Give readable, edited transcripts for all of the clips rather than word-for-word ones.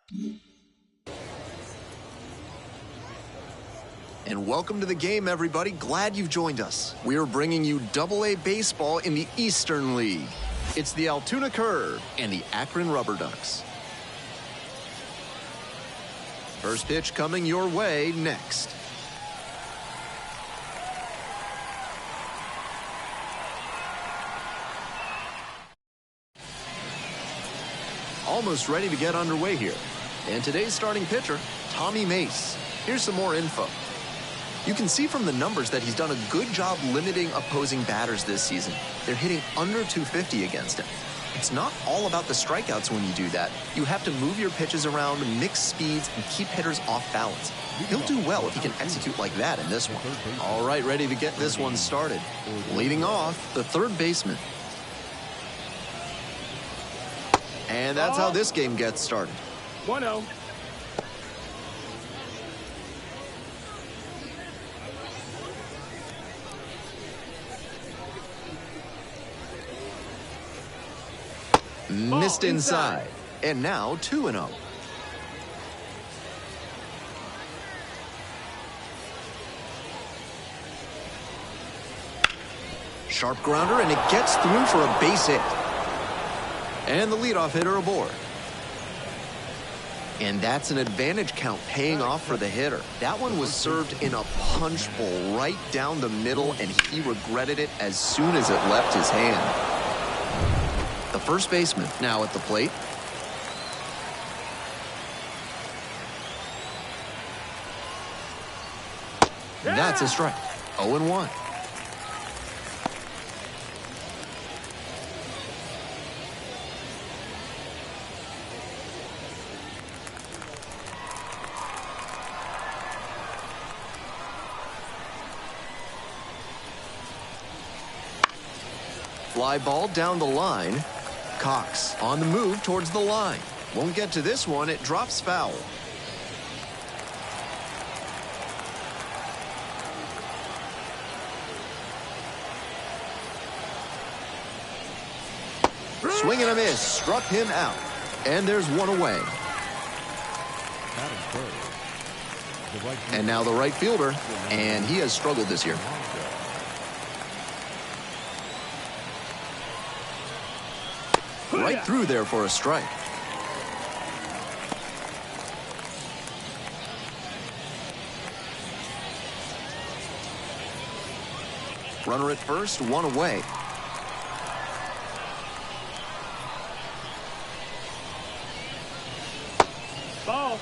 And welcome to the game, everybody. Glad you've joined us. We are bringing you AA baseball in the Eastern League. It's the Altoona Curve and the Akron RubberDucks. First pitch coming your way next. Almost ready to get underway here. And today's starting pitcher, Tommy Mace. Here's some more info. You can see from the numbers that he's done a good job limiting opposing batters this season. They're hitting under 250 against him. It's not all about the strikeouts when you do that. You have to move your pitches around, mix speeds, and keep hitters off balance. He'll do well if he can execute like that in this one. All right, ready to get this one started. Leading off, the third baseman. And that's how this game gets started. 1-0. Missed inside. And now 2-0. Sharp grounder, and it gets through for a base hit. And the leadoff hitter aboard. And that's an advantage count paying off for the hitter. That one was served in a punch bowl right down the middle, and he regretted it as soon as it left his hand. The first baseman now at the plate. That's a strike. 0-1. Fly ball down the line. Cox on the move towards the line. Won't get to this one. It drops foul. Swing and a miss. Struck him out. And there's one away. And now the right fielder. And he has struggled this year. Right through there for a strike. Runner at first, one away. Ball.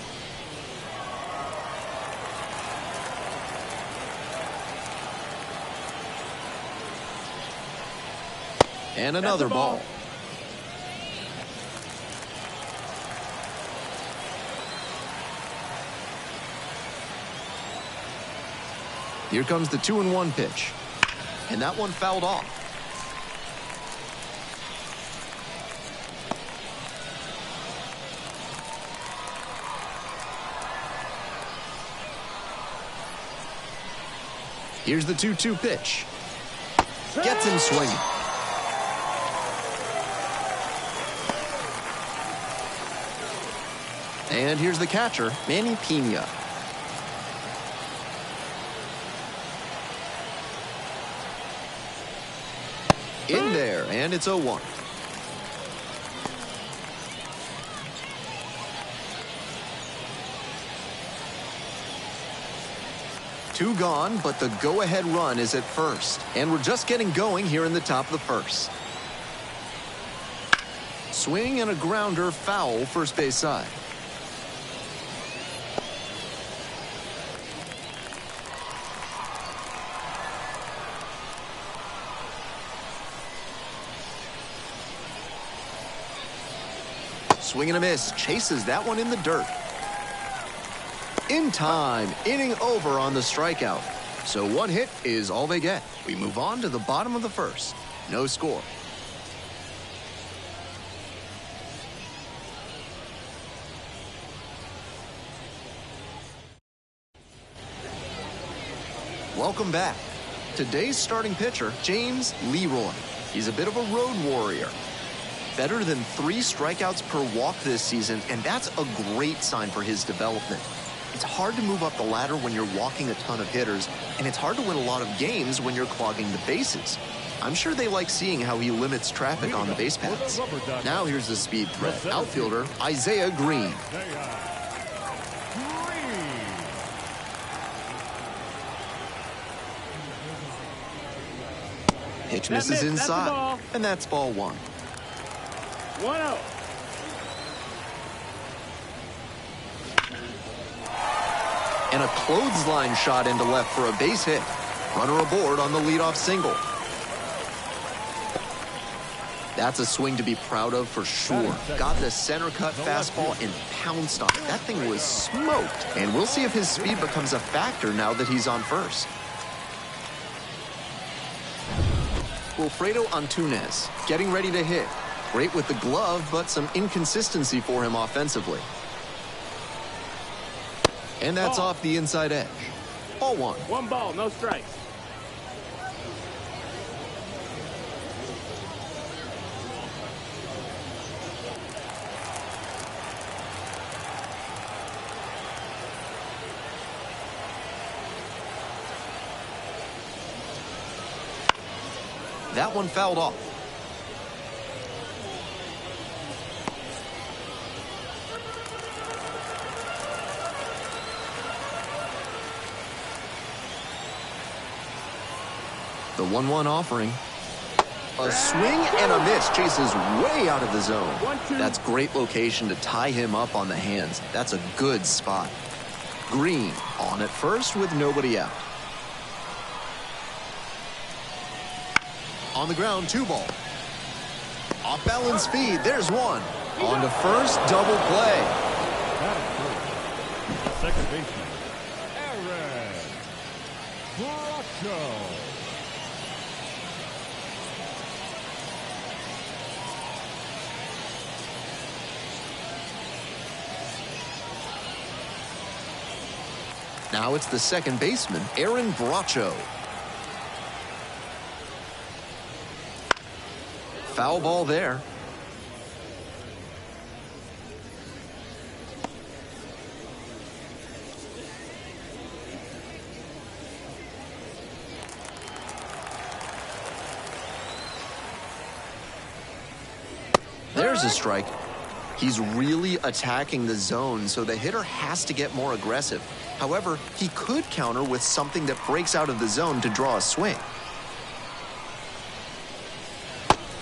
And another ball. Here comes the 2-1 pitch. And that one fouled off. Here's the 2-2 pitch. Gets him swinging. And here's the catcher, Manny Pena. In there, and it's 0-1. Two gone, but the go-ahead run is at first. And we're just getting going here in the top of the first. Swing and a grounder, foul, first base side. Swing and a miss. Chases that one in the dirt. In time. Inning over on the strikeout. So one hit is all they get. We move on to the bottom of the first. No score. Welcome back. Today's starting pitcher, James Leroy. He's a bit of a road warrior. Better than 3 strikeouts per walk this season, and that's a great sign for his development. It's hard to move up the ladder when you're walking a ton of hitters, and it's hard to win a lot of games when you're clogging the bases. I'm sure they like seeing how he limits traffic on the base paths. Now here's the speed threat, outfielder Isaiah Green. Pitch misses inside, and that's ball 1. 1-0. And a clothesline shot into left for a base hit. Runner aboard on the leadoff single. That's a swing to be proud of for sure. Got the center cut fastball and pounced on it. That thing was smoked. And we'll see if his speed becomes a factor now that he's on first. Wilfredo Antunes getting ready to hit. Great with the glove, but some inconsistency for him offensively. And that's off the inside edge. Ball 1. 1 ball, no strikes. That one fouled off. The 1-1 offering. A swing and a miss. Chases way out of the zone. That's great location to tie him up on the hands. That's a good spot. Green on at first with nobody out. On the ground, 2 ball. Off balance speed, there's 1. On to first, double play. Second baseman, Aaron Bracho. Now it's the second baseman, Aaron Bracho. Foul ball there. There's a strike. He's really attacking the zone, so the hitter has to get more aggressive. However, he could counter with something that breaks out of the zone to draw a swing.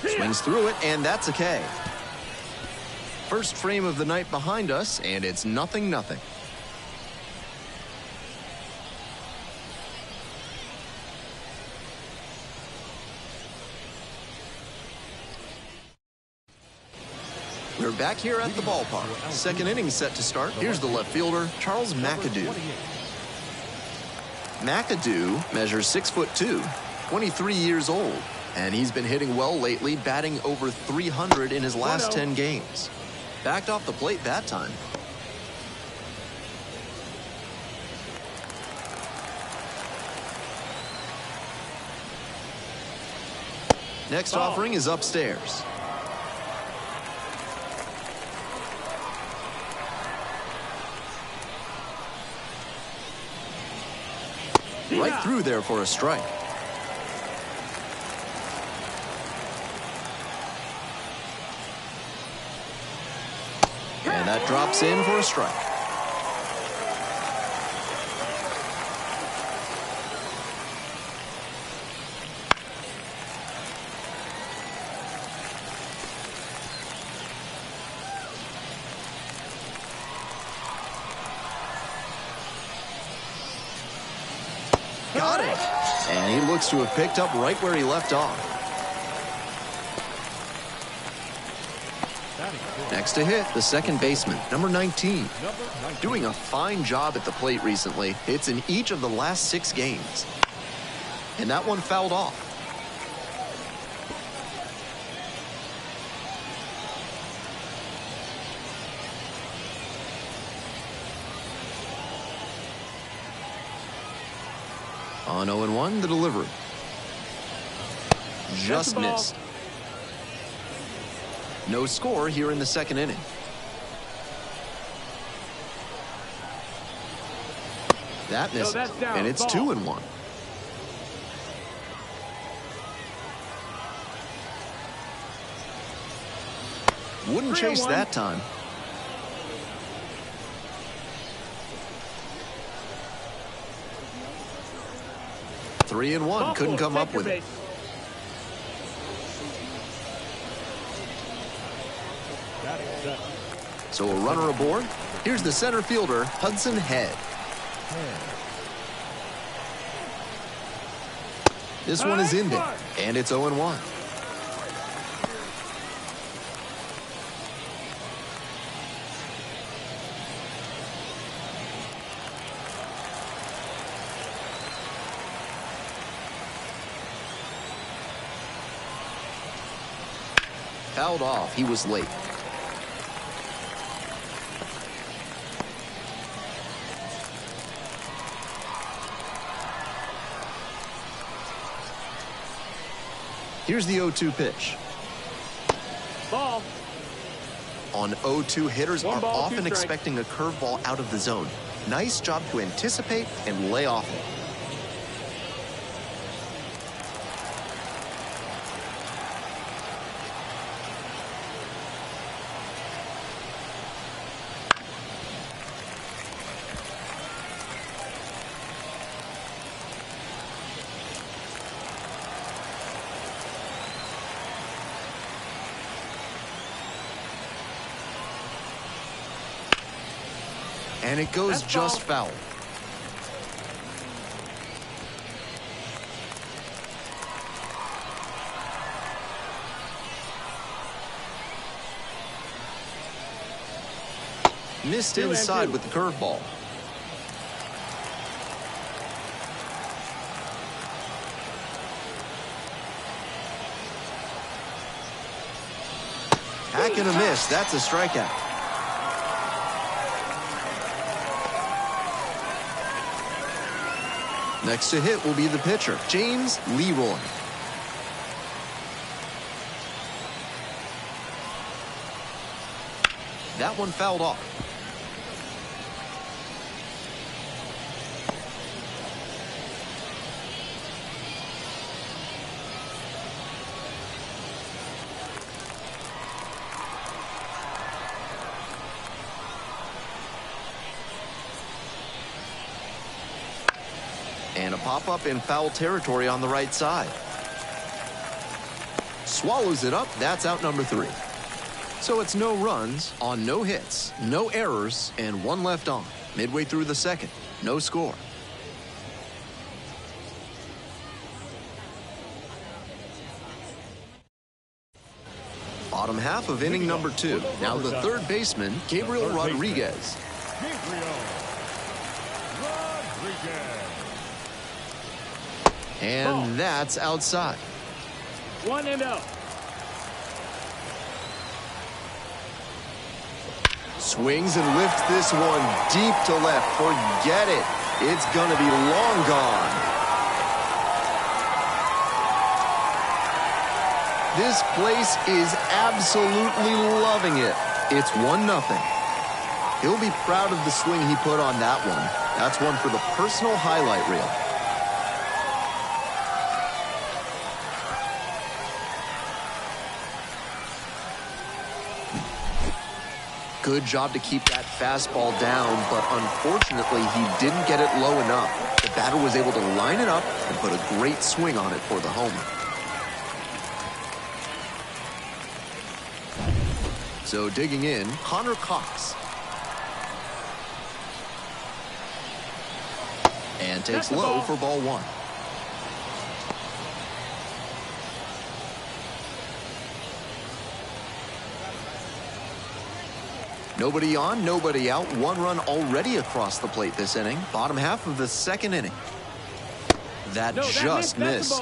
Swings through it, and that's a K. First frame of the night behind us, and it's 0-0. We're back here at the ballpark. Second inning set to start. Here's the left fielder, Charles McAdoo. McAdoo measures 6'2", 23 years old. And he's been hitting well lately, batting over 300 in his last 10 games. Backed off the plate that time. Next offering is upstairs. Right through there for a strike. And that drops in for a strike. Got it. And he looks to have picked up right where he left off. Next to hit, the second baseman, number 19. Doing a fine job at the plate recently. Hits in each of the last 6 games. And that one fouled off. On 0-1, the delivery. Just missed. No score here in the second inning. That misses, that's down. and it's Ball. 2-1. Wouldn't chase 3-1. that time. Three and one. Couldn't come up with it. So a runner aboard. Here's the center fielder, Hudson Head. This one is in there, and it's 0-1. Fouled off. He was late. Here's the 0-2 pitch. Ball. On 0-2, hitters are 1 ball, 2 often strikes. expecting a curveball out of the zone. Nice job to anticipate and lay off it. And it goes That's just foul. foul. Missed 2-2. inside with the curveball. Hack and a miss. That's a strikeout. Next to hit will be the pitcher, James Leroy. That one fouled off. And a pop-up in foul territory on the right side. Swallows it up. That's out number 3. So it's no runs on no hits, no errors, and 1 left on. Midway through the second, no score. Bottom half of inning number 2. Now the third baseman, Gabriel Rodriguez. And that's outside. 1-0. Swings and lifts this one deep to left. Forget it. It's going to be long gone. This place is absolutely loving it. It's 1-0. He'll be proud of the swing he put on that one. That's one for the personal highlight reel. Good job to keep that fastball down, but unfortunately he didn't get it low enough. The batter was able to line it up and put a great swing on it for the homer. So digging in, Connor Cox. And takes low for ball 1. Nobody on, nobody out. 1 run already across the plate this inning. Bottom half of the second inning. That just missed.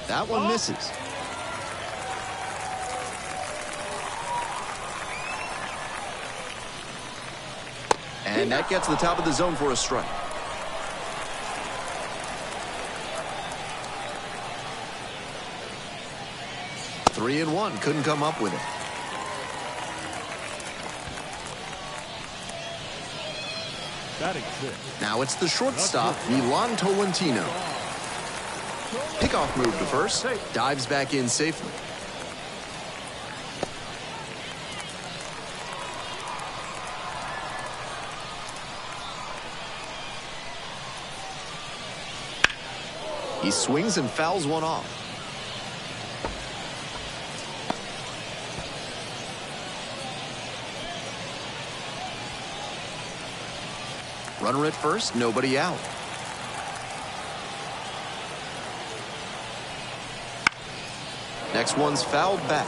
That one misses. And that gets to the top of the zone for a strike. 3-1, couldn't come up with it. Batting sixth. Now it's the shortstop, Milan Tolentino. Pickoff move to first, dives back in safely. He swings and fouls one off. Runner at first, nobody out. Next one's fouled back.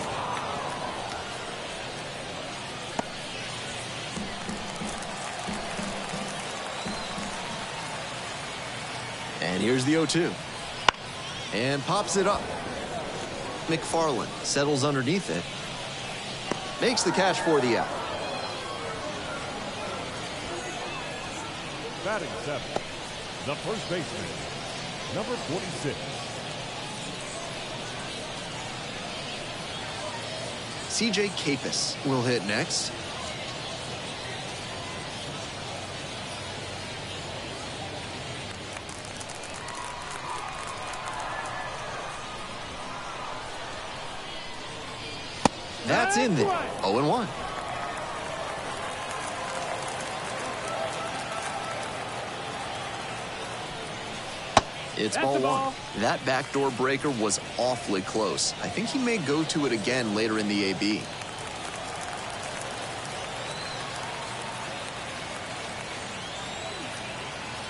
And here's the 0-2. And pops it up. McFarland settles underneath it. Makes the catch for the out. Batting seventh. The first baseman, number 46. C.J. Capus will hit next. That's in there. 0-1. It's ball one. That backdoor breaker was awfully close. I think he may go to it again later in the AB.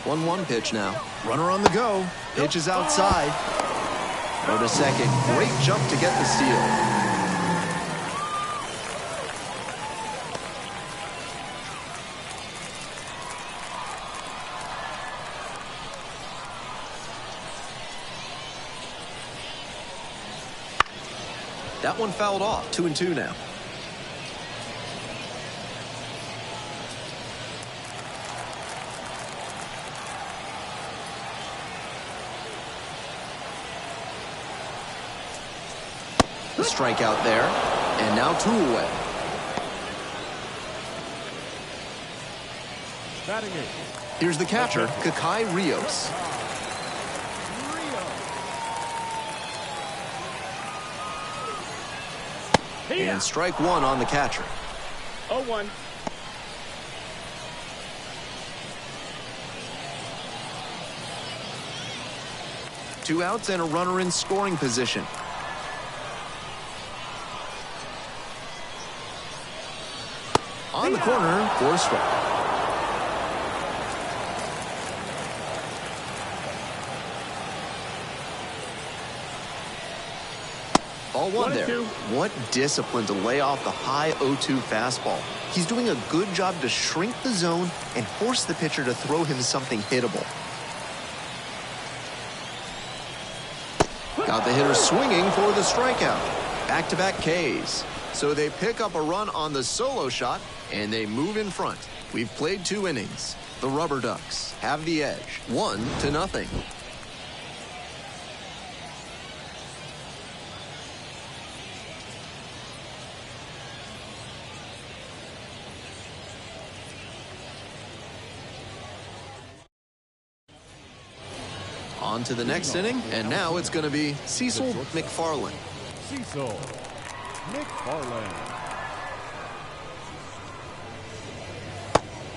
One pitch now. Runner on the go. Pitch is outside. Go to second. Great jump to get the steal. That one fouled off. 2-2 now. The strikeout there, and now 2 away. Batting eighth. Here's the catcher, Kakai Rios. And strike one on the catcher. 0-1. Two outs and a runner in scoring position. On the corner for a strike. Ball one there. What discipline to lay off the high 0-2 fastball. He's doing a good job to shrink the zone and force the pitcher to throw him something hittable. Got the hitter swinging for the strikeout. Back-to-back Ks. So they pick up a run on the solo shot, and they move in front. We've played 2 innings. The RubberDucks have the edge, 1-0. On to the next inning, and now it's going to be Cecil McFarland. Cecil McFarland.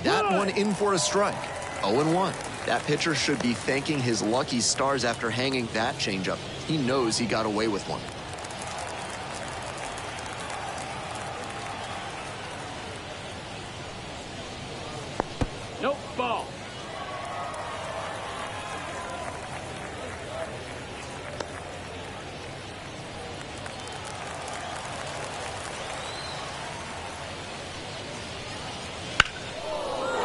That one in for a strike. 0-1. That pitcher should be thanking his lucky stars after hanging that changeup. He knows he got away with one. Nope, ball.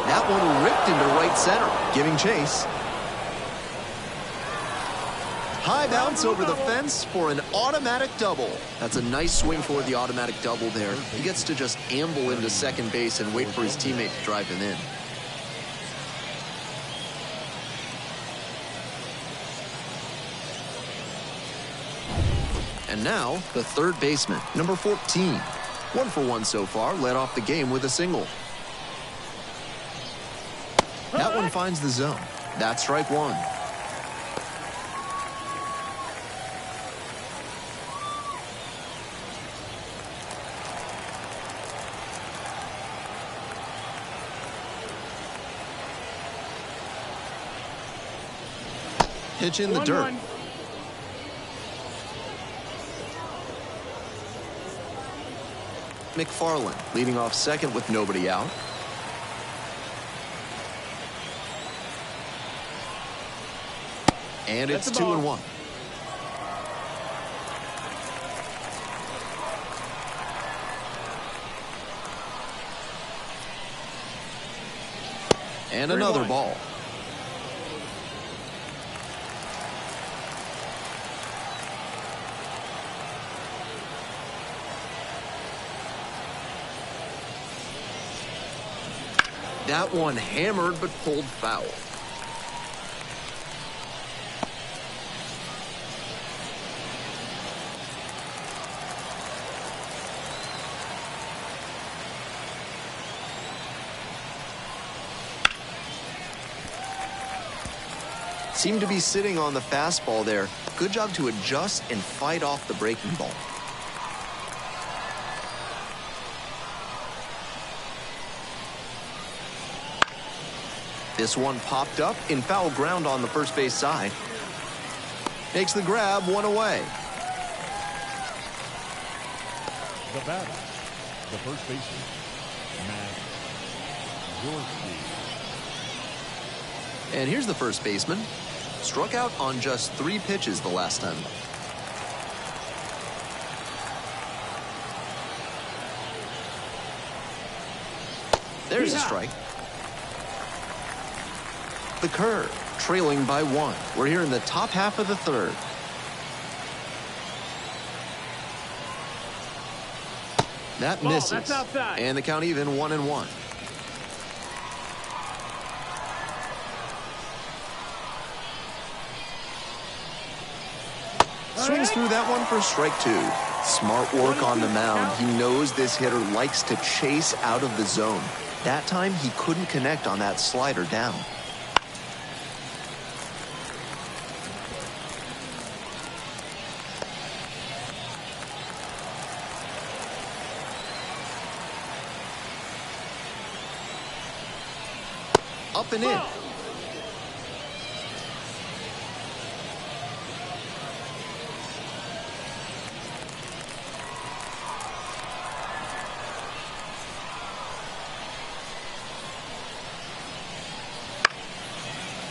That one ripped into right center, giving chase. High bounce over the fence for an automatic double. That's a nice swing for the automatic double there. He gets to just amble into second base and wait for his teammate to drive him in. And now, the third baseman, number 14. 1 for 1 so far, led off the game with a single. That one finds the zone. That's strike one. Pitch in the dirt. McFarland leading off second with nobody out. And it's 2-1. And another ball. That one hammered but pulled foul. Seemed to be sitting on the fastball there. Good job to adjust and fight off the breaking ball. This one popped up in foul ground on the first base side. Makes the grab, one away. The batter, the first baseman, Matt Gorski. And here's the first baseman. Struck out on just 3 pitches the last time. There's a strike. The curve, trailing by 1. We're here in the top half of the third. That misses. That's outside. And the count even, 1-1. Swings through that one for strike 2. Smart work on the mound. He knows this hitter likes to chase out of the zone. That time he couldn't connect on that slider down. Up and in.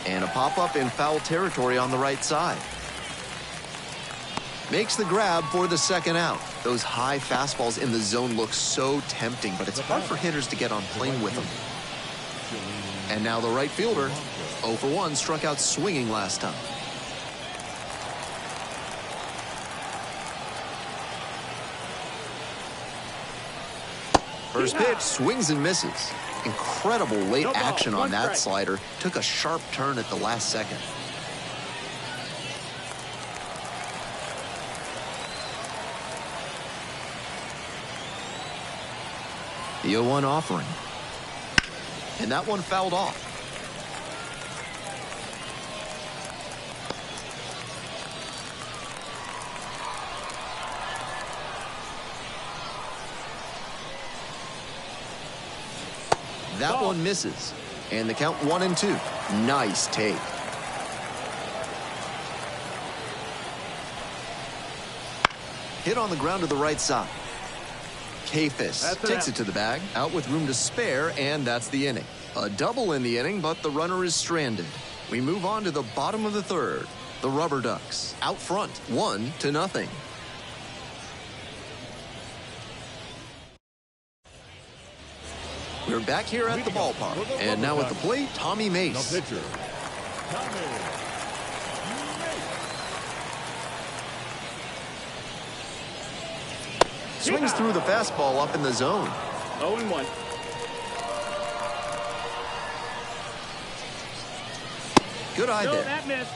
And a pop-up in foul territory on the right side. Makes the grab for the second out. Those high fastballs in the zone look so tempting, but it's hard for hitters to get on plane with them. And now the right fielder, 0 for 1, struck out swinging last time. First pitch, swings and misses. Incredible late action on that slider. Took a sharp turn at the last second. The 0-1 offering. And that one fouled off. That one misses. And the count 1-2. Nice take. Hit on the ground to the right side. Kafis takes it to the bag, out with room to spare, and that's the inning. A double in the inning, but the runner is stranded. We move on to the bottom of the third. The RubberDucks out front, 1-0. We're back here at the ballpark, and now at the plate, Tommy Mace. The pitcher, Tommy. Swings through the fastball up in the zone. 0-1. Good eye there. That missed.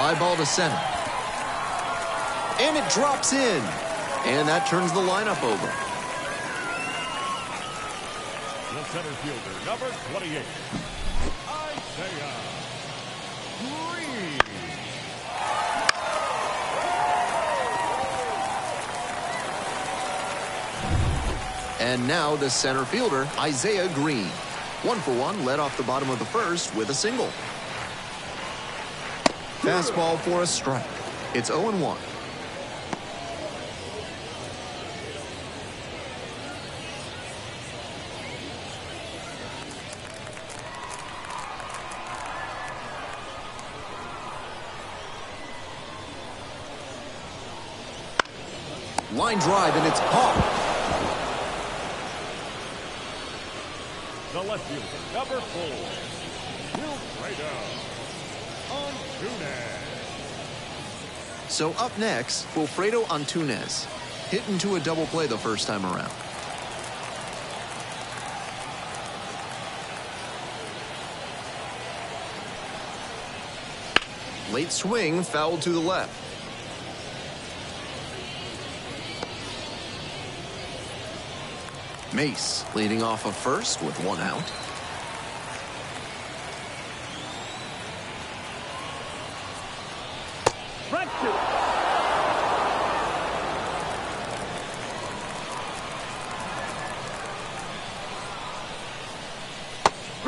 Fly ball to center. And it drops in. And that turns the lineup over. The center fielder, number 28, Isaiah Green. And now the center fielder, Isaiah Green. 1-for-1, led off the bottom of the first with a single. Fastball for a strike. It's 0-1. Line drive, and it's caught. The left fielder, number 4, Wilfredo Antunes. So up next, Wilfredo Antunes. Hit into a double play the first time around. Late swing, fouled to the left. Mace leading off of first with 1 out. Front two.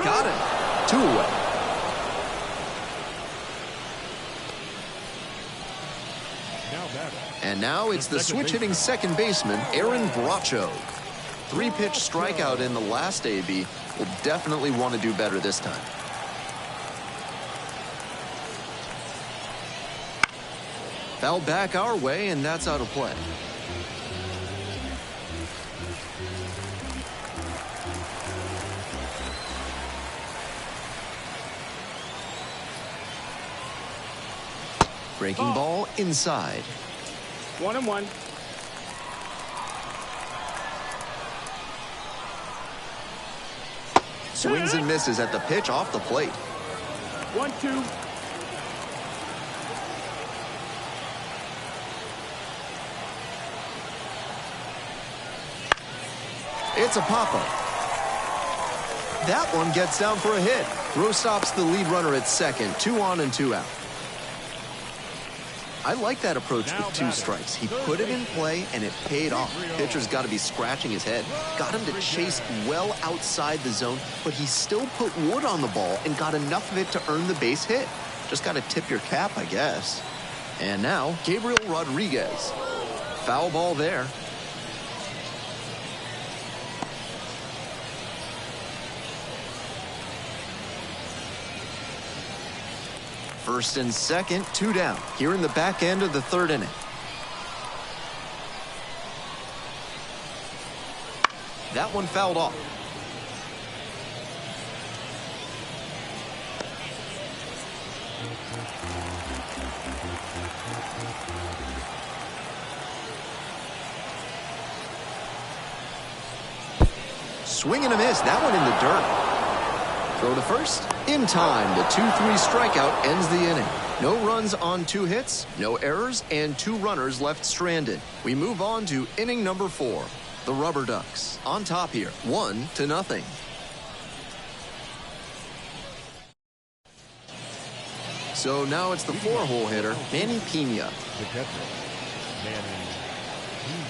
Got it. 2 away. And now it's the switch-hitting second baseman, Aaron Bracho. 3-pitch strikeout in the last AB. Will definitely want to do better this time. Foul back our way, and that's out of play. Breaking ball inside. 1-1. Swings and misses at the pitch off the plate. 1-2. It's a pop-up. That one gets down for a hit. Throw stops the lead runner at second. 2 on and 2 out. I like that approach with 2 strikes. He put it in play, and it paid off. Pitcher's got to be scratching his head. Got him to chase well outside the zone, but he still put wood on the ball and got enough of it to earn the base hit. Just got to tip your cap, I guess. And now, Gabriel Rodriguez. Foul ball there. First and second, 2 down. Here in the back end of the 3rd inning. That one fouled off. Swing and a miss. That one in the dirt. Throw to first. In time, the 2-3 strikeout ends the inning. No runs on 2 hits, no errors, and 2 runners left stranded. We move on to inning number 4. The RubberDucks on top here, 1-0. So now it's the 4-hole hitter, Manny Pena. The catcher, Manny Pena.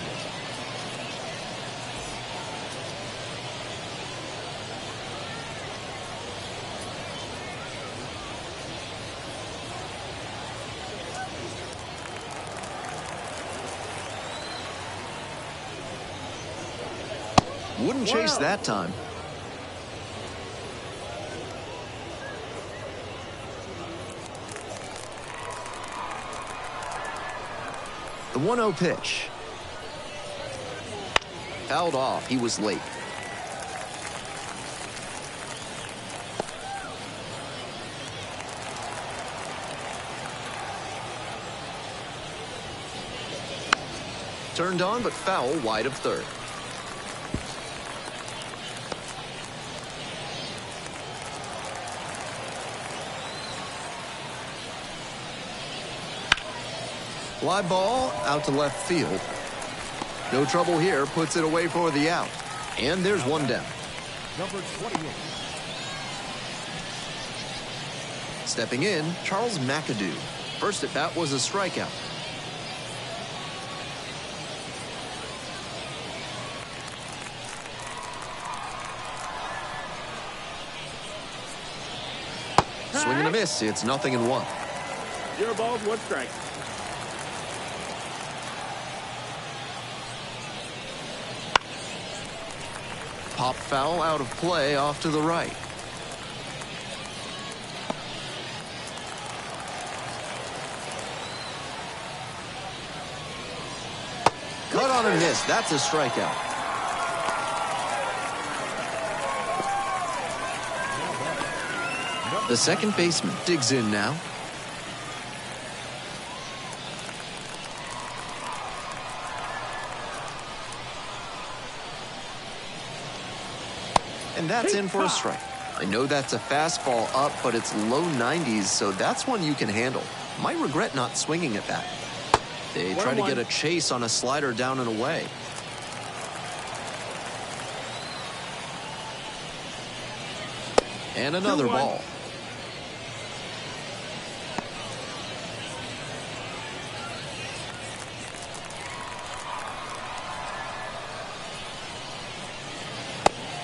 Wouldn't chase that time. The 1-0 pitch. Fouled off. He was late. Turned on, but foul wide of third. Fly ball out to left field. No trouble here, puts it away for the out. And there's one down. Number 28. Stepping in, Charles McAdoo. First at bat was a strikeout. Swing and a miss. It's 0-1. 0 balls, 1 strike. Pop foul out of play off to the right. Cut on a miss. That's a strikeout. The second baseman digs in now. And that's in for a strike. I know that's a fastball up, but it's low 90s, so that's one you can handle. Might regret not swinging at that. They try to get a chase on a slider down and away. And another ball.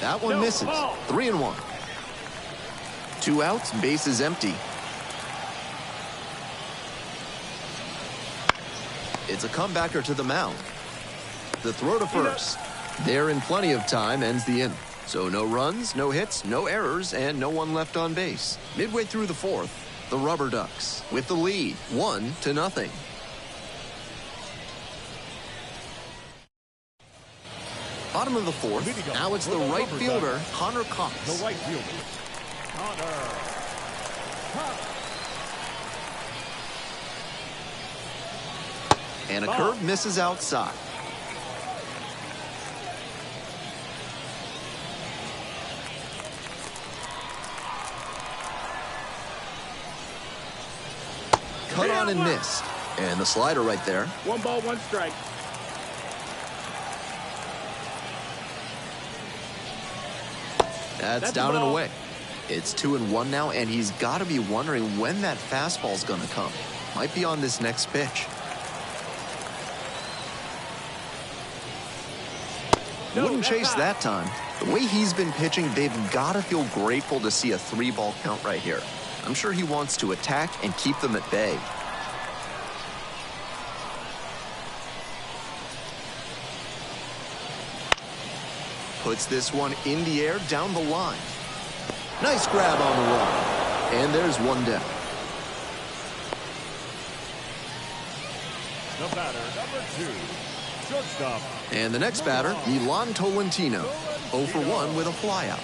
That one misses. 3-1. 2 outs, bases empty. It's a comebacker to the mound. The throw to first. There in plenty of time ends the inning. So no runs, no hits, no errors, and no one left on base. Midway through the fourth, the RubberDucks with the lead, 1-0. Bottom of the fourth. Now it's the right fielder, Connor Cox. The right fielder, Connor Cox. And a curve misses outside. Cut on and missed. And the slider right there. 1 ball, 1 strike. That's down and away. It's 2-1 now, and he's got to be wondering when that fastball's going to come. Might be on this next pitch. Wouldn't chase that time. The way he's been pitching, they've got to feel grateful to see a 3-ball count right here. I'm sure he wants to attack and keep them at bay. Puts this one in the air down the line. Nice grab on the run. And there's one down. The batter, number 2, shortstop. And the next batter, Milan Tolentino. 0 for 1 with a flyout.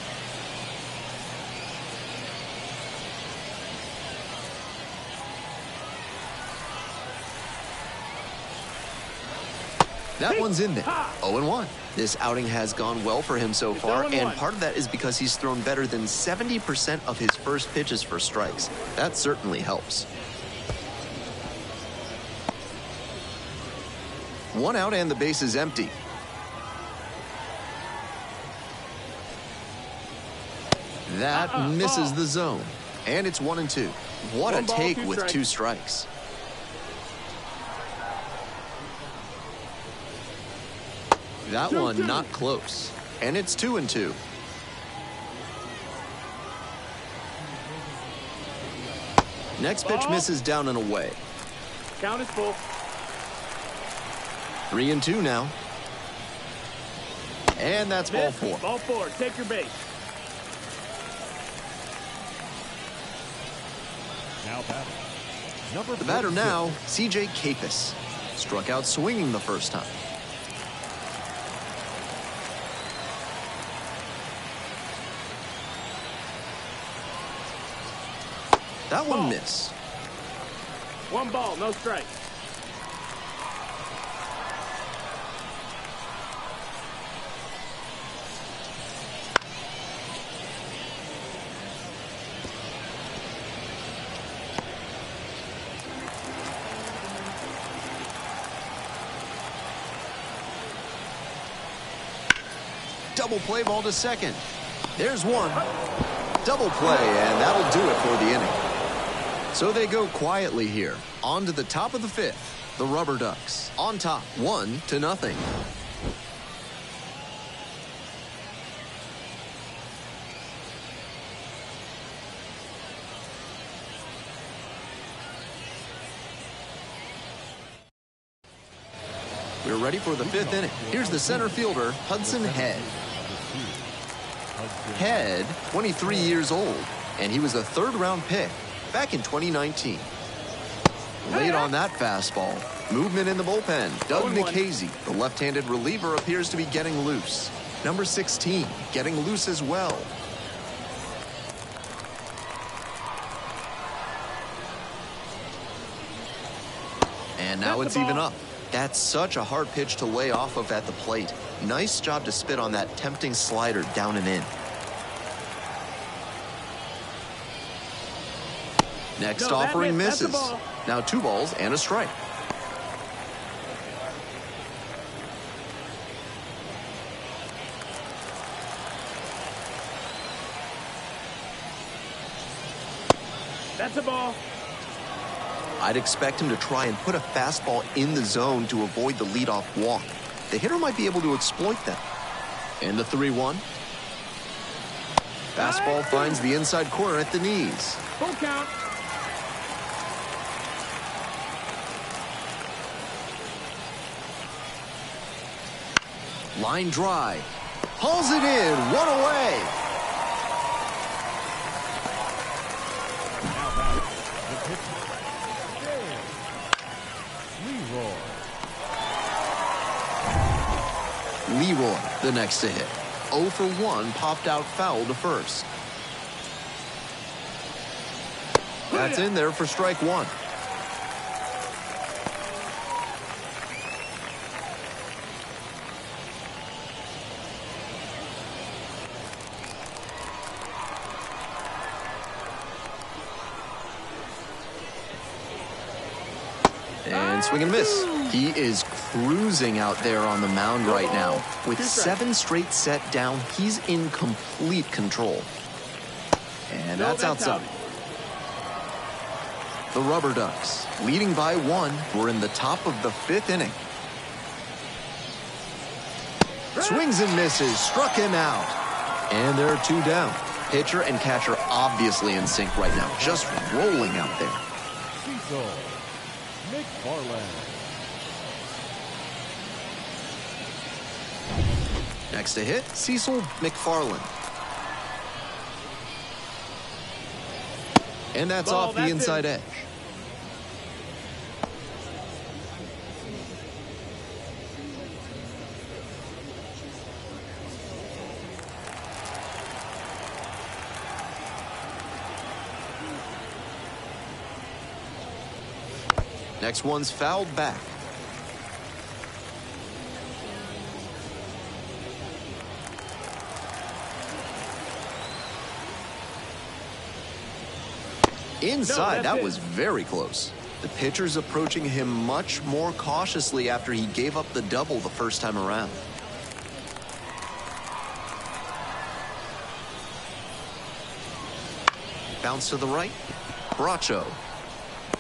That one's in there. 0-1. This outing has gone well for him so far, and part of that is because he's thrown better than 70% of his first pitches for strikes. That certainly helps. 1 out and the base is empty. That misses the zone. And it's 1-2. What a take with 2 strikes. That one not close. And it's 2-2. Next pitch misses down and away. Count is full. 3-2 now. And that's ball 4. Ball 4. Take your base. Now batter. The batter now, C.J. Capus. Struck out swinging the first time. That one missed. 1 ball, no strike. double play ball to second. There's one. Double play, and that'll do it for the inning. So they go quietly here. On to the top of the fifth. The RubberDucks on top, 1-0. We're ready for the fifth inning. Here's the center fielder, Hudson Head. Head, 23 years old, and he was a third-round pick back in 2019. Late on that fastball. Movement in the bullpen. Doug Nikhazy, the left-handed reliever, appears to be getting loose. Number 16, getting loose as well. And now it's even up. That's such a hard pitch to lay off of at the plate. Nice job to spit on that tempting slider down and in. Next offering misses. Now 2 balls and a strike. That's a ball. I'd expect him to try and put a fastball in the zone to avoid the leadoff walk. The hitter might be able to exploit that. And the 3-1. Fastball finds the inside corner at the knees. Full count. Line drive. Hauls it in. 1 away. Now back, the pitcher, Leroy, the next to hit. 0 for 1, popped out foul to first. That's in there for strike 1. And swing and miss. He is cruising out there on the mound right now. With 7 straight set down, he's in complete control. And that's outside. The RubberDucks, leading by 1, we're in the top of the 5th inning. Swings and misses, struck him out. And there are 2 down. Pitcher and catcher obviously in sync right now, just rolling out there. Cecil McFarland. Next to hit, Cecil McFarland. And that's Ball, off the inside edge. Next one's fouled back. Inside, that was very close. The pitcher's approaching him much more cautiously after he gave up the double the first time around. Bounce to the right. Bracho.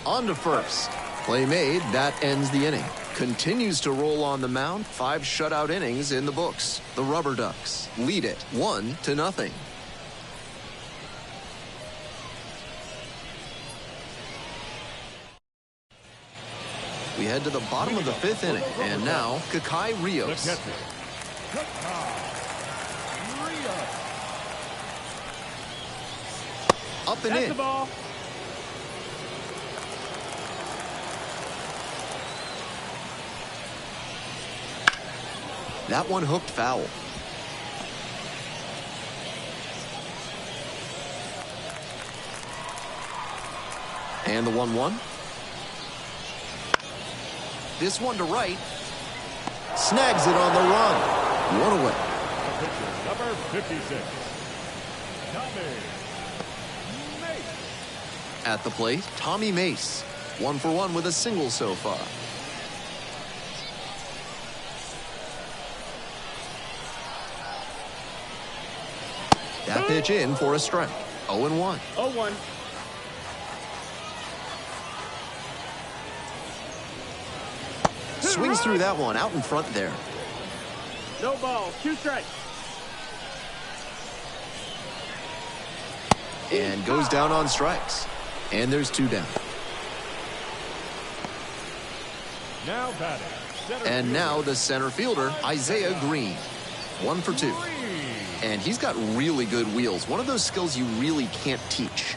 On to first. Play made. That ends the inning. Continues to roll on the mound. 5 shutout innings in the books. The RubberDucks lead it 1-0. We head to the bottom of the 5th inning. And now, Kakai Rios. The catcher, Kakai Rios. Up and That's in. the ball. That one hooked foul. And the 1-1. This one to right. Snags it on the run. 1 away. The pitcher, number 56, Tommy Mace. At the plate, Tommy Mace. 1 for 1 with a single so far. That pitch in for a strike. 0-1. 0-1. Swings through that one out in front there. No ball. 2 strikes. And goes down on strikes. And there's 2 down. Now batting. And now the center fielder, Isaiah Green. 1 for 2. And he's got really good wheels. One of those skills you really can't teach.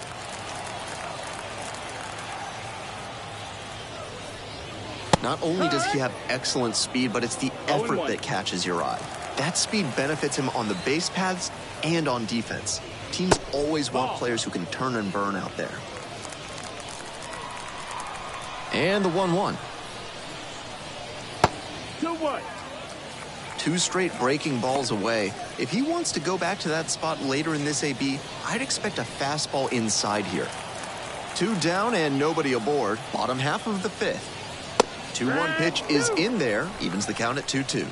Not only does he have excellent speed, but it's the effort that catches your eye. That speed benefits him on the base paths and on defense. Teams always want players who can turn and burn out there. And the 1-1. 2-1. 2 straight breaking balls away. If he wants to go back to that spot later in this AB, I'd expect a fastball inside here. 2 down and nobody aboard. Bottom half of the 5th. 2-1 pitch is in there. Evens the count at 2-2.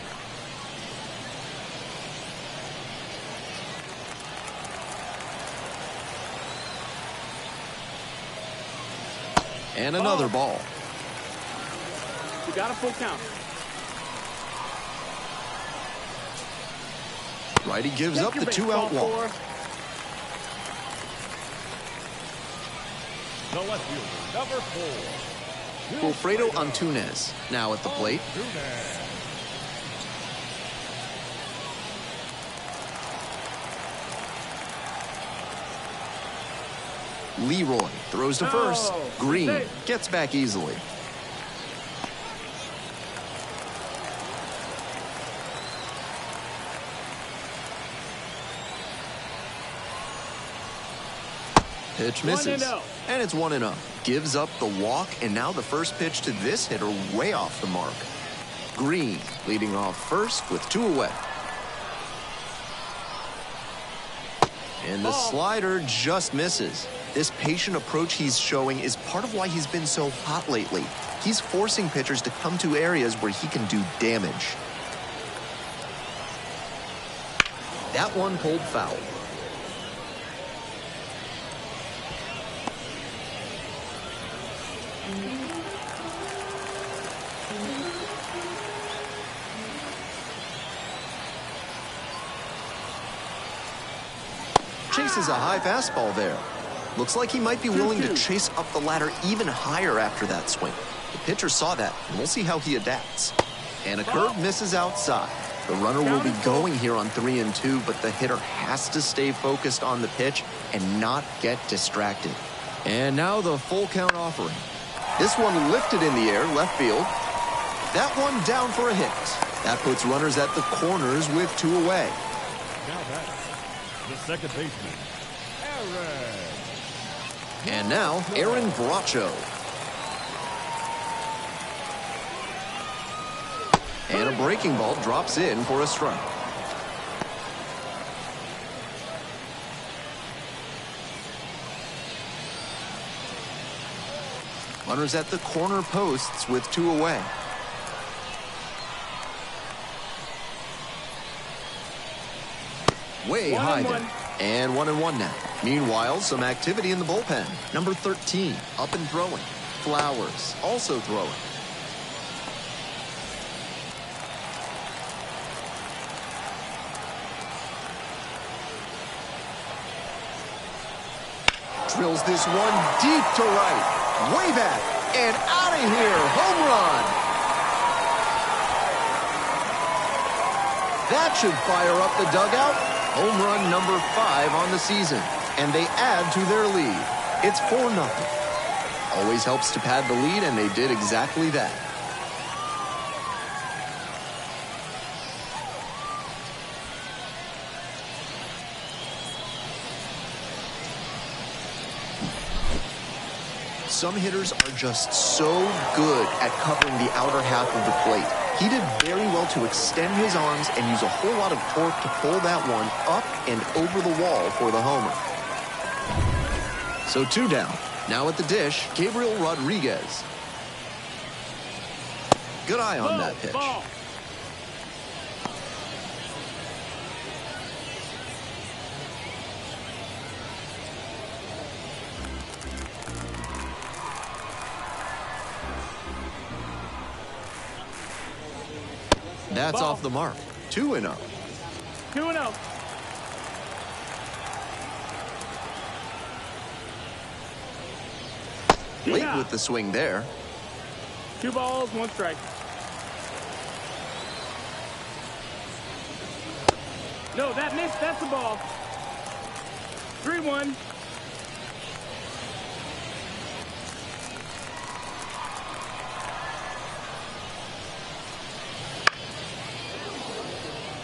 And another ball. You got a full count. Righty gives up the 2-out walk. The left fielder, number 4. Wilfredo Antunes now at the plate. Leroy throws to first. Green gets back easily. Pitch misses. 1-0. And it's 1-0. Gives up the walk, and now the first pitch to this hitter way off the mark. Green leading off first with 2 away. And the slider just misses. This patient approach he's showing is part of why he's been so hot lately. He's forcing pitchers to come to areas where he can do damage. That one pulled foul. Chases a high fastball there. Looks like he might be willing to chase up the ladder even higher after that swing. The pitcher saw that, and we'll see how he adapts. And a curve misses outside. The runner will be going here on 3-2, but the hitter has to stay focused on the pitch and not get distracted. And now the full count offering. This one lifted in the air, left field. That one down for a hit. That puts runners at the corners with 2 away. Now back, the second baseman, Aaron. And now, Aaron Bracho. And a breaking ball drops in for a strike. Runners at the corner posts with 2 away. Way high there. And 1-1 now. Meanwhile, some activity in the bullpen. Number 13, up and throwing. Flowers, also throwing. Drills this one deep to right. Way back and out of here. Home run. That should fire up the dugout. Home run number 5 on the season. And they add to their lead. It's 4-0. Always helps to pad the lead, and they did exactly that. Some hitters are just so good at covering the outer half of the plate. He did very well to extend his arms and use a whole lot of torque to pull that one up and over the wall for the homer. So 2 down. Now at the dish, Gabriel Rodriguez. Good eye on that pitch. That's Ball. off the mark. 2-0. 2-0. Late Yeah. with the swing there. 2 balls, 1 strike. No, that missed. That's the ball. 3-1.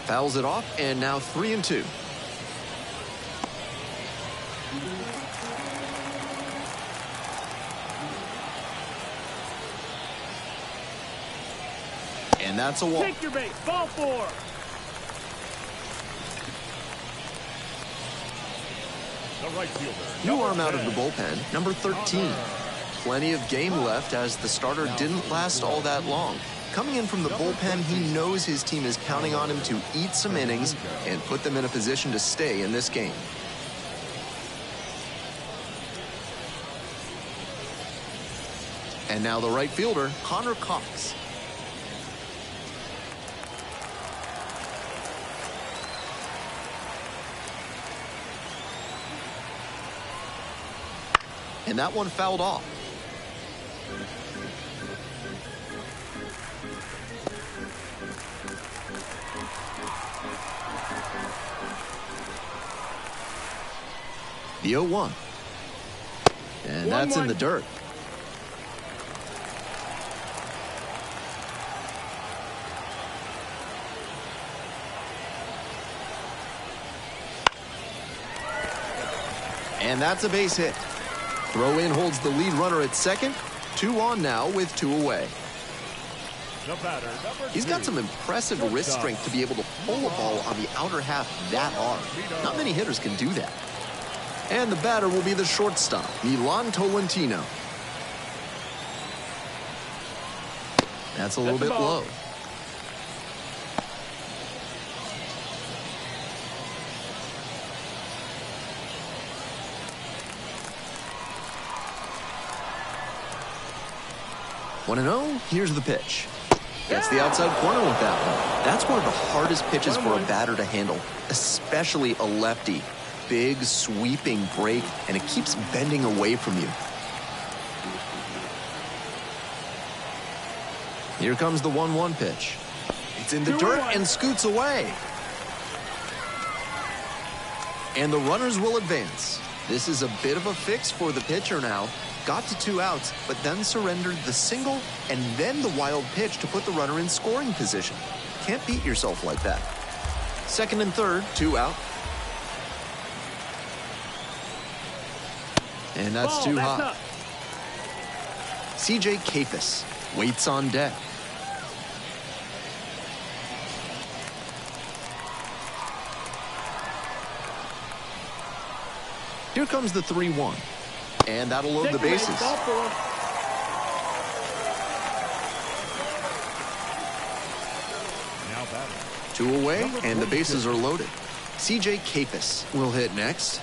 Fouls it off, and now 3-2. And that's a walk. Take your base. Ball 4. The right fielder. New number arm out of 10. the bullpen, number 13. Plenty of game left as the starter didn't last all that long. Coming in from the bullpen, he knows his team is counting on him to eat some innings and put them in a position to stay in this game. And now the right fielder, Connor Cox. And that one fouled off. The 0-1. And that's in the dirt. And that's a base hit. Throw in holds the lead runner at second. 2 on now with 2 away. The batter, number He's 2. got some impressive wrist strength to be able to pull a ball on the outer half that hard. Not many hitters can do that. And the batter will be the shortstop, Milan Tolentino. That's a little bit low. One and 0. Here's the pitch. That's the outside corner with that one. That's one of the hardest pitches for a batter to handle, especially a lefty. Big sweeping break, and it keeps bending away from you. Here comes the 1-1 pitch. It's in the dirt and scoots away. And the runners will advance. This is a bit of a fix for the pitcher now. Got to 2 outs, but then surrendered the single and then the wild pitch to put the runner in scoring position. Can't beat yourself like that. Second and third, 2 out. And that's too hot. CJ Kafis waits on deck. Here comes the 3-1. And that'll load the bases. Now batting. 2 away, and the bases are loaded. CJ Kafis will hit next.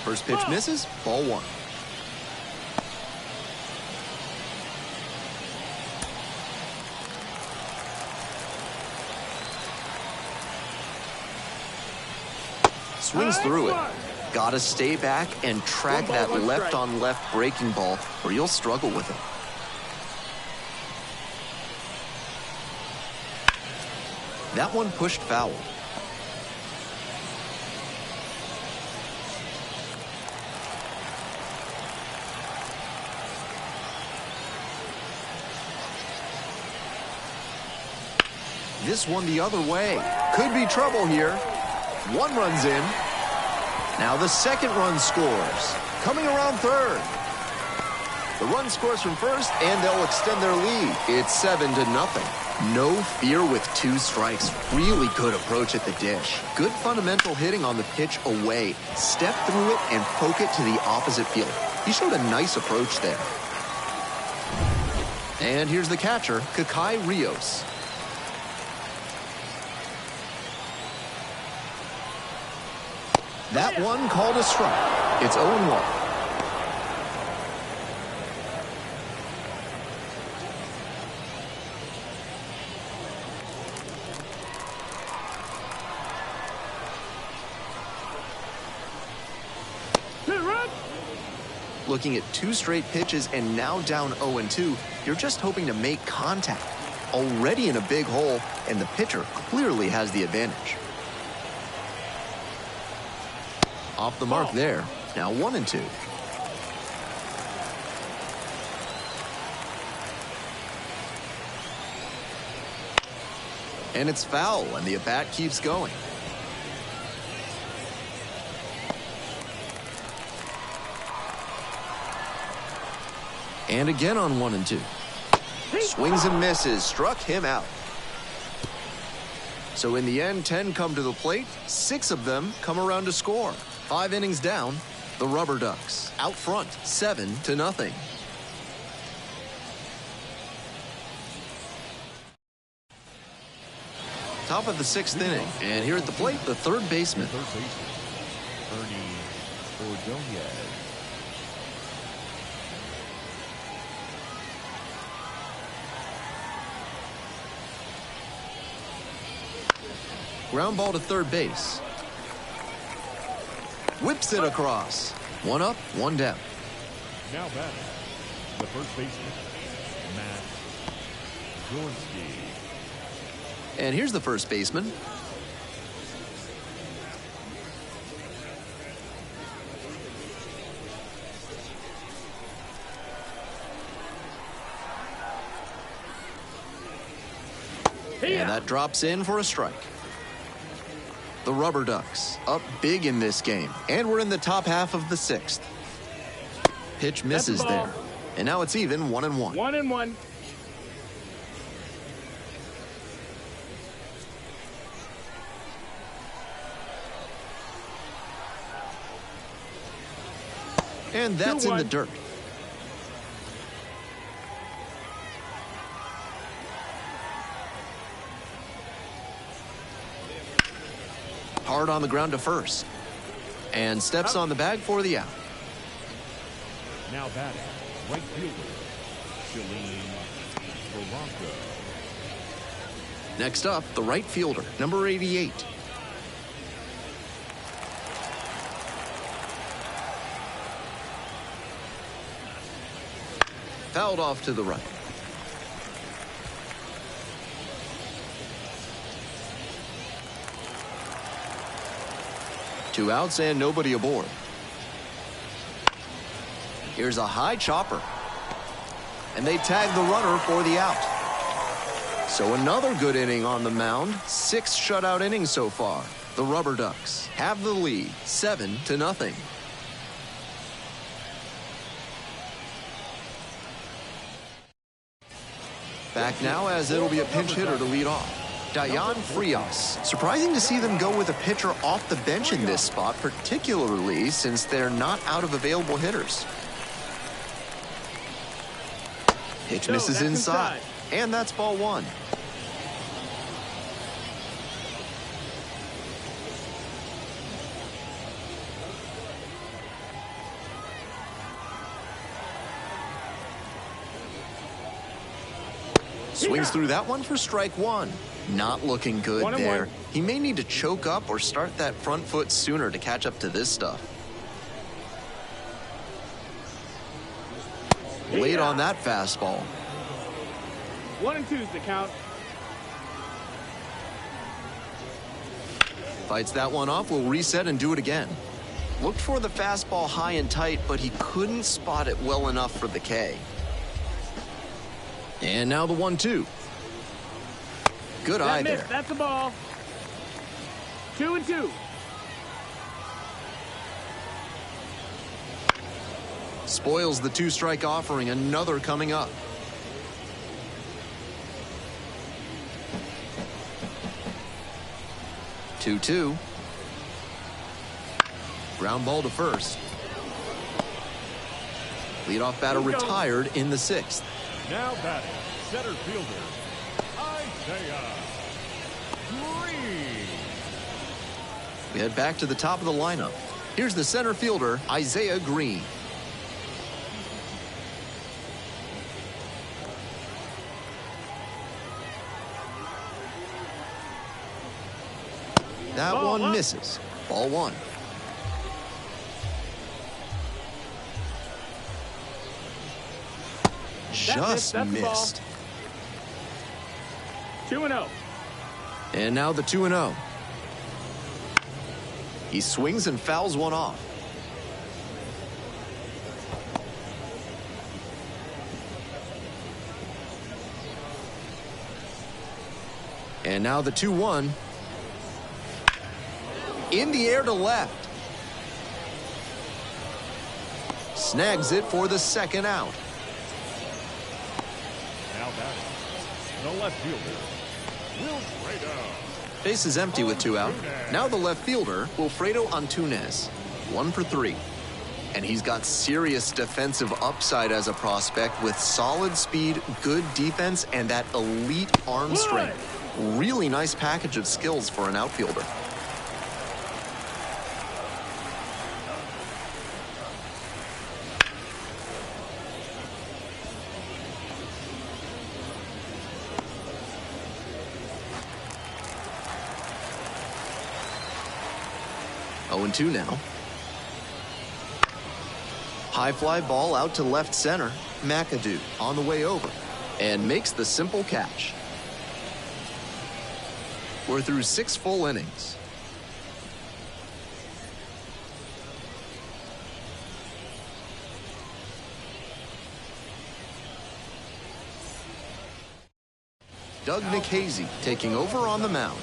First pitch misses, ball 1. Swings through it. Gotta stay back and track that left-on-left breaking ball, or you'll struggle with it. That one pushed foul. This one the other way. Could be trouble here. 1 run's in. Now the second run scores. Coming around third. The run scores from first, and they'll extend their lead. It's 7-0. No fear with 2 strikes. Really good approach at the dish. Good fundamental hitting on the pitch away. Step through it and poke it to the opposite field. He showed a nice approach there. And here's the catcher, Kakai Rios. That one called a strike. It's 0-1. Looking at 2 straight pitches and now down 0-2, you're just hoping to make contact. Already in a big hole, and the pitcher clearly has the advantage. Off the mark there. Now 1-2. And it's foul, and the at-bat keeps going. And again on 1-2. Swings and misses, struck him out. So in the end, 10 come to the plate, 6 of them come around to score. 5 innings down, the RubberDucks out front, 7-0. Top of the 6th inning, and here at the plate, the third baseman. Ground ball to third base. Whips it across. 1 up, 1 down. Now batting, the first baseman, Matt Gorski. And here's the first baseman. And that drops in for a strike. The RubberDucks up big in this game, and we're in the top half of the 6th. Pitch misses there, and now it's even 1-1. 1-1. And that's in the 2-1. dirt. Hard on the ground to first. And steps on the bag for the out. Now batting, right fielder, Shalene Polanco. Next up, the right fielder, number 88. Fouled off to the right. Two outs and nobody aboard. Here's a high chopper. And they tag the runner for the out. So another good inning on the mound. 6 shutout innings so far. The RubberDucks have the lead, 7-0. Back now as it'll be a pinch hitter to lead off. Dayan Frias. Surprising to see them go with a pitcher off the bench in this spot, particularly since they're not out of available hitters. Pitch misses inside. And that's ball 1. Swings through that one for strike 1. Not looking good there. He may need to choke up or start that front foot sooner to catch up to this stuff. Late on that fastball. 1-2 is the count. Fights that one off, will reset and do it again. Looked for the fastball high and tight, but he couldn't spot it well enough for the K. And now the 1-2. Good eye there. That's the ball. 2-2. Spoils the 2-strike offering. Another coming up. Two. Ground ball to first. Leadoff batter retired in the 6th. Now batting, center fielder, Isaiah Green. We head back to the top of the lineup. Here's the center fielder, Isaiah Green. That one misses. Ball 1. just missed. 2-0. And now the 2-0. He swings and fouls one off. And now the 2-1. In the air to left. Snags it for the second out. Now batting, the left fielder, Wilfredo. Base is empty with 2 out. Now the left fielder, Wilfredo Antunes. 1 for 3. And he's got serious defensive upside as a prospect with solid speed, good defense, and that elite arm strength. Really nice package of skills for an outfielder. Oh, 0-2 now. High fly ball out to left center. McAdoo on the way over and makes the simple catch. We're through 6 full innings. Doug Nikhazy taking over on the mound.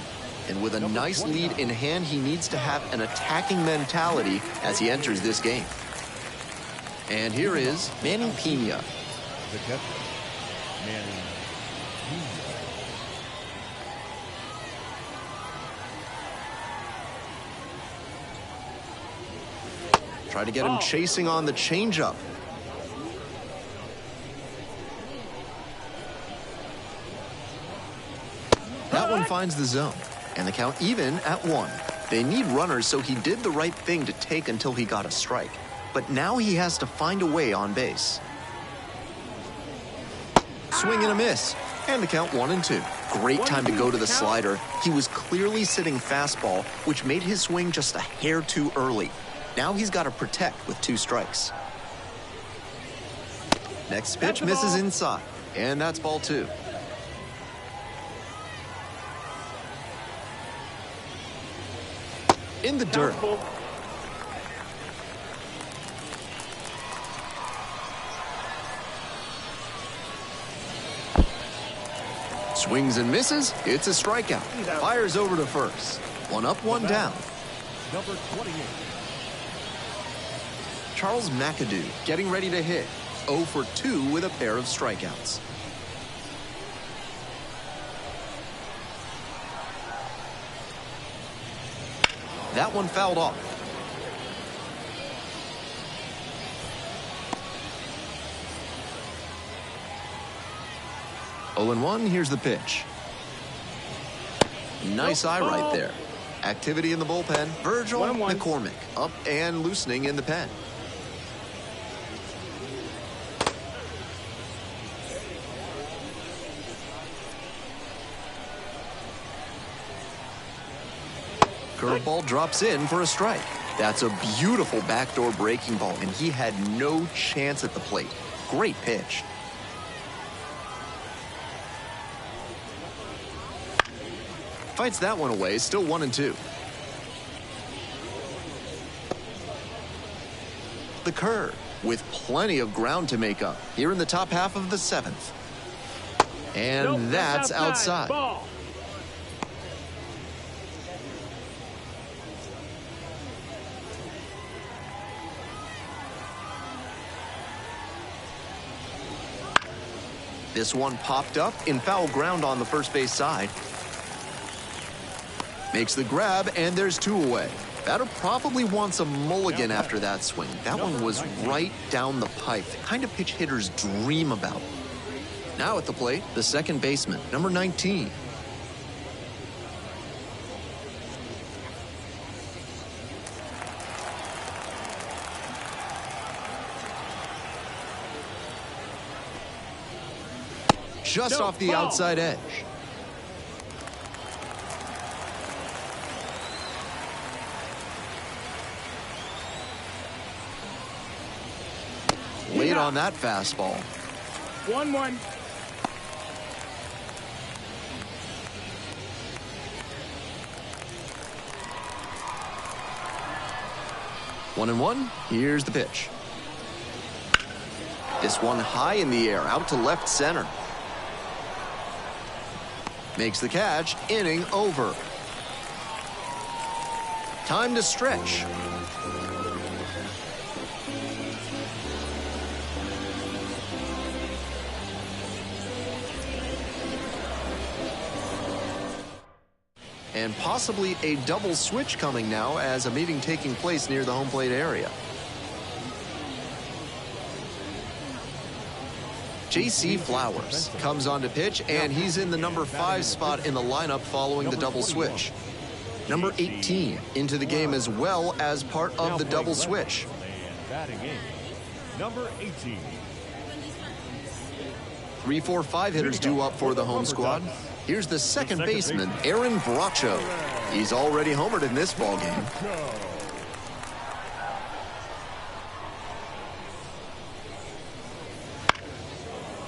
And with a nice lead in hand, he needs to have an attacking mentality as he enters this game. And here is Manny Pena. The catcher, Manny Pena. Try to get him chasing on the changeup. That one finds the zone. And the count even at 1. They need runners, so he did the right thing to take until he got a strike. But now he has to find a way on base. Swing and a miss. And the count 1-2. Great time to go to the slider. He was clearly sitting fastball, which made his swing just a hair too early. Now he's got to protect with 2 strikes. Next pitch misses inside. And that's ball 2. In the dirt. Swings and misses. It's a strikeout. Fires over to first. 1 up, 1 down. Number 28. Charles McAdoo getting ready to hit. 0 for 2 with a pair of strikeouts. That one fouled off. Oh, 0-1, here's the pitch. Nice eye right there. Activity in the bullpen. Virgil McCormick up and loosening in the pen. Curveball drops in for a strike. That's a beautiful backdoor breaking ball, and he had no chance at the plate. Great pitch. Fights that one away, still 1-2. The curve with plenty of ground to make up here in the top half of the 7th. And that's outside. Ball. This one popped up in foul ground on the first base side. Makes the grab, and there's 2 away. Batter probably wants a mulligan after that swing. That one was right down the pipe. The kind of pitch hitters dream about. Now at the plate, the second baseman, number 19. Just off the outside edge. Late on that fastball. 1-1. One and one. Here's the pitch. This one high in the air, out to left center. Makes the catch, inning over. Time to stretch. And possibly a double switch coming now as a meeting taking place near the home plate area. J.C. Flowers comes on to pitch, and he's in the number 5 spot in the lineup following the double switch. Number 18 into the game as well as part of the double switch. Batting in, number 18. 3, 4, 5 hitters due up for the home squad. Here's the second baseman, Aaron Bracho. He's already homered in this ball game.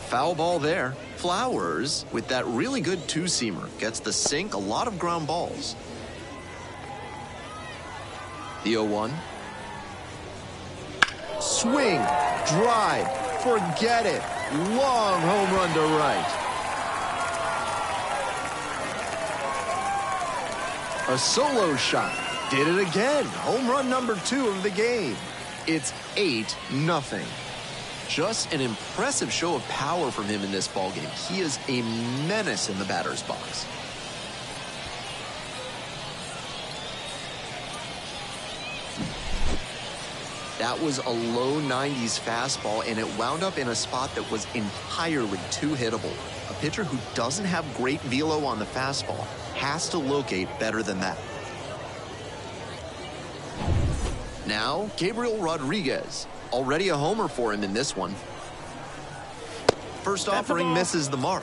Foul ball there. Flowers, with that really good two-seamer, gets the sink, a lot of ground balls. The 0-1. Swing, drive, forget it. Long home run to right. A solo shot. Did it again. Home run number 2 of the game. It's 8-0. Just an impressive show of power from him in this ballgame. He is a menace in the batter's box. That was a low 90s fastball, and it wound up in a spot that was entirely too hittable. A pitcher who doesn't have great velo on the fastball has to locate better than that. Now, Gabriel Rodriguez. Already a homer for him in this one. First offering misses the mark.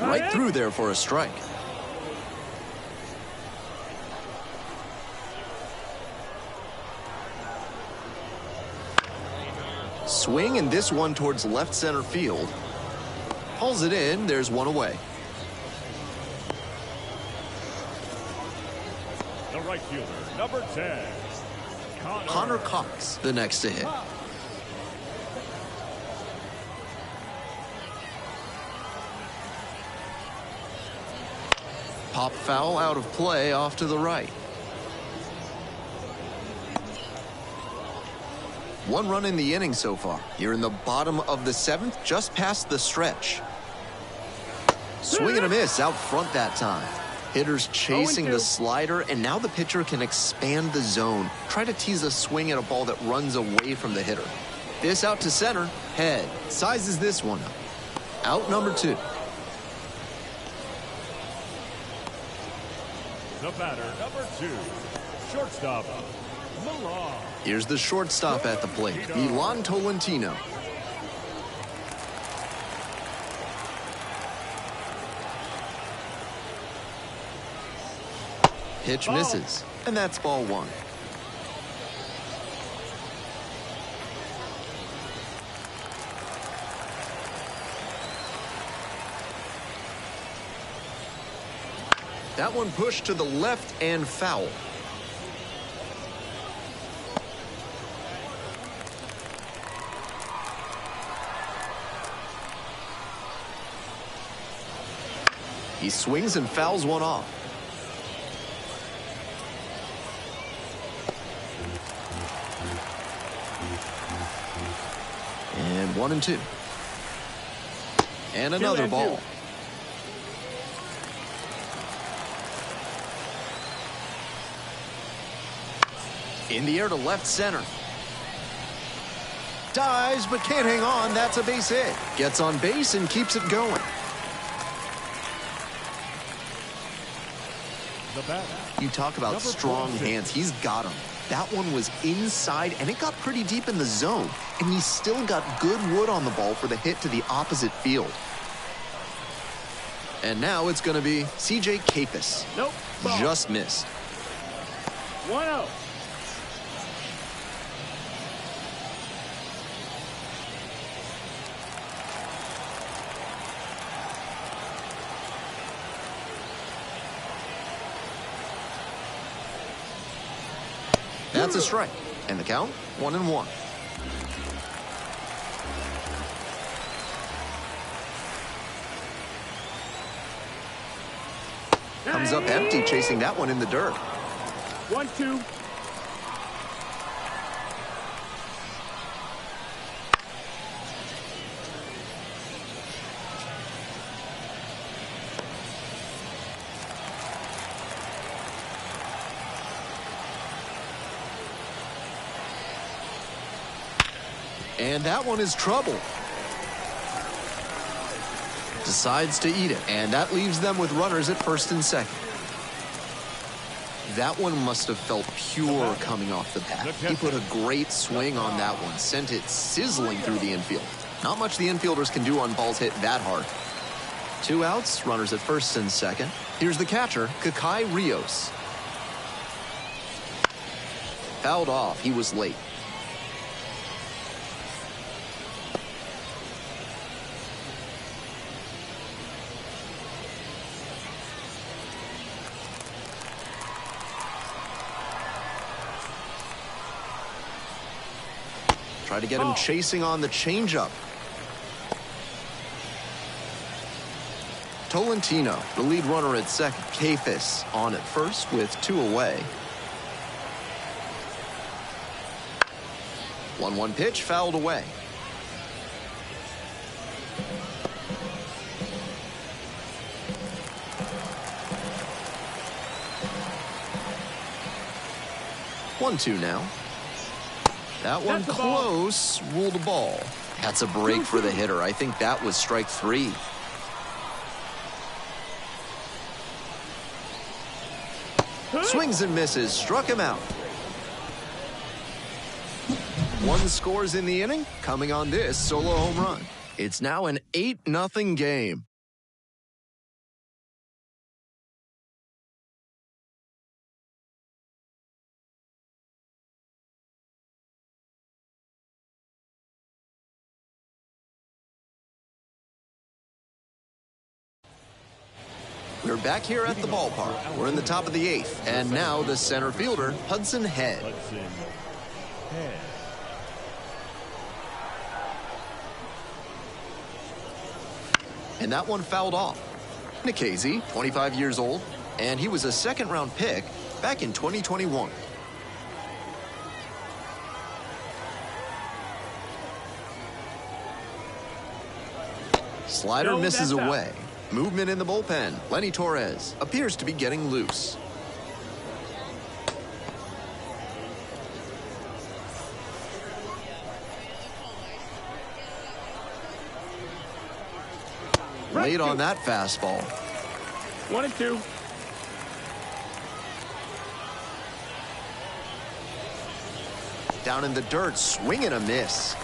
Right through there for a strike. Swing, and this one towards left center field. Pulls it in. There's one away. The right fielder, number 10. Connor Cox, the next to hit. Pop foul out of play off to the right. One run in the inning so far. Here in the bottom of the 7th, just past the stretch. Swing and a miss out front that time. Hitters chasing the slider, and now the pitcher can expand the zone. Try to tease a swing at a ball that runs away from the hitter. This out to center. Head. Sizes this one up. Out number 2. The batter, number 2. Shortstop, Milan. Here's the shortstop at the plate, Milan Tolentino. Pitch misses, and that's ball 1. That one pushed to the left and foul. He swings and fouls one off. And 1-2. And another ball. In the air to left center. Dives but can't hang on. That's a base hit. Gets on base and keeps it going. You talk about strong hands. He's got them. That one was inside, and it got pretty deep in the zone. And he still got good wood on the ball for the hit to the opposite field. And now it's going to be C.J. Capus. Nope. Ball. Just missed. 1-0. That's a strike. And the count, 1-1. Comes up empty, chasing that one in the dirt. 1-2. And that one is trouble. Decides to eat it, and that leaves them with runners at first and second. That one must have felt pure coming off the bat. He put a great swing on that one, sent it sizzling through the infield. Not much the infielders can do on balls hit that hard. 2 outs, runners at first and second. Here's the catcher, Kakai Rios. Fouled off, he was late. Try to get him chasing on the changeup. Tolentino, the lead runner at second. Capus on at first with 2 away. 1-1 pitch, fouled away. One, 2 now. That one close, ruled a ball. That's a break for the hitter. I think that was strike 3. Swings and misses, struck him out. 1 scores in the inning, coming on this solo home run. It's now an 8-0 game. We're back here at the ballpark. We're in the top of the 8th. And now the center fielder, Hudson Head. And that one fouled off. Nikhazy, 25 years old, and he was a 2nd-round pick back in 2021. Slider misses away. Movement in the bullpen. Lenny Torres appears to be getting loose. Late on that fastball. 1-2. Down in the dirt, swing and a miss.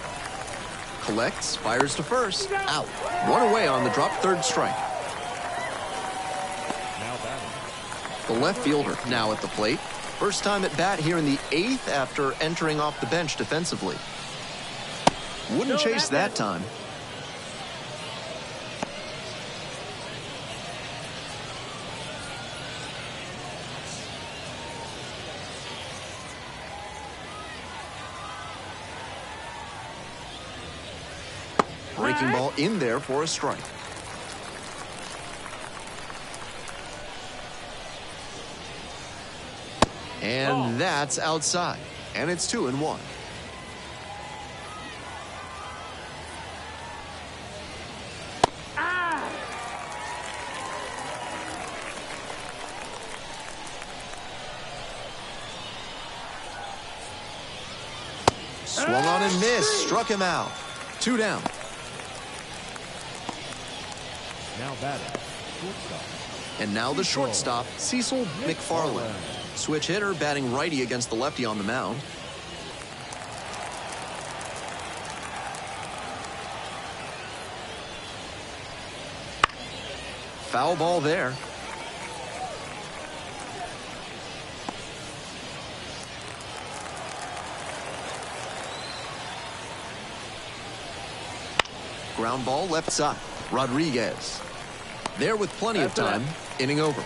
Collects, fires to first, out. 1 away on the drop, 3rd strike. The left fielder now at the plate. First time at bat here in the 8th after entering off the bench defensively. Wouldn't chase that time. Breaking ball in there for a strike. And that's outside. And it's 2-1. Swung on and missed. Struck him out. 2 down. Now batting, shortstop. And now the shortstop, Cecil McFarland. Switch hitter, batting righty against the lefty on the mound. Foul ball there. Ground ball left side. Rodriguez. There with plenty of time. Inning over.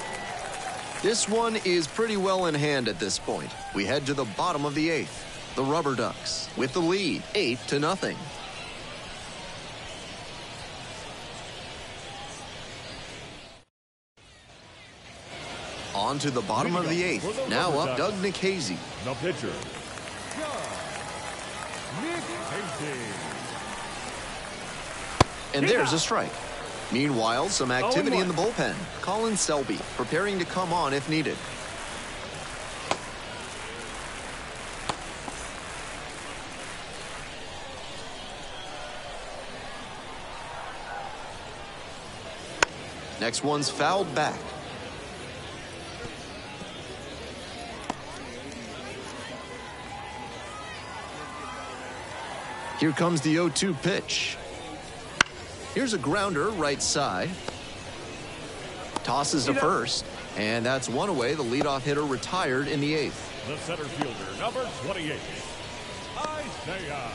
This one is pretty well in hand at this point. We head to the bottom of the 8th. The RubberDucks with the lead, 8-0. On to the bottom of the 8th. Now up Doug Nikhazy. The pitcher, Nikhazy. And there's a strike. Meanwhile, some activity in the bullpen. Colin Selby preparing to come on if needed. Next one's fouled back. Here comes the 0-2 pitch. Here's a grounder right side. Tosses to first. And that's one away. The leadoff hitter retired in the 8th. The center fielder, number 28, Isaiah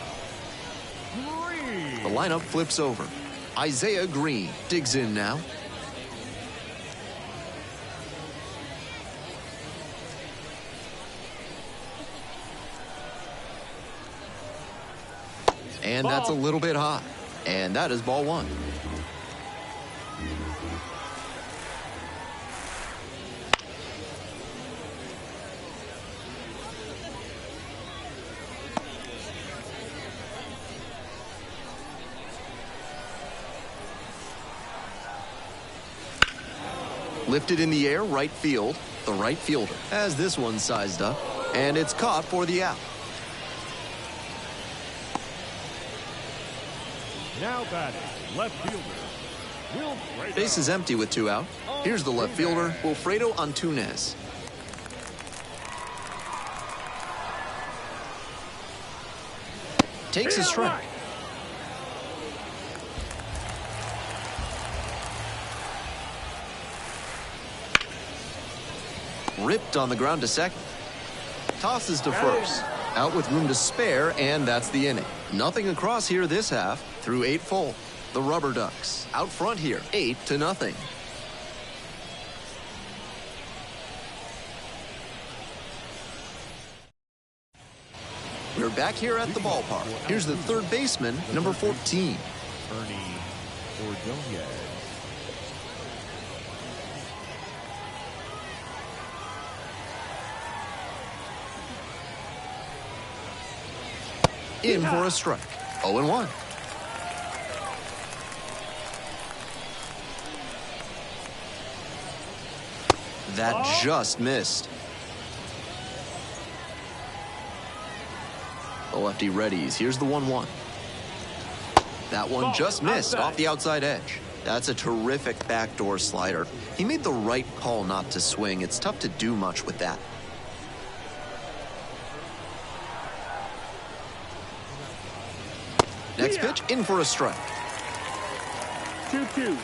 Green. The lineup flips over. Isaiah Green digs in now. And that's a little bit high. And that is ball 1. Lifted in the air, right field. The right fielder has this one sized up. And it's caught for the out. Now batting, left fielder, Wilfredo. Base is empty with 2 out. Here's the left fielder, Wilfredo Antunes. Takes a strike. Ripped on the ground to second. Tosses to first. Out with room to spare, and that's the inning. Nothing across here this half through 8 full. The RubberDucks out front here, 8-0. We're back here at the ballpark. Here's the third baseman, number 14. Ernie Ordonez. In for a strike. 0-1. That just missed. The lefty readies. Here's the 1-1. That one just missed off the outside edge. That's a terrific backdoor slider. He made the right call not to swing. It's tough to do much with that. Next pitch, in for a strike. 2-2.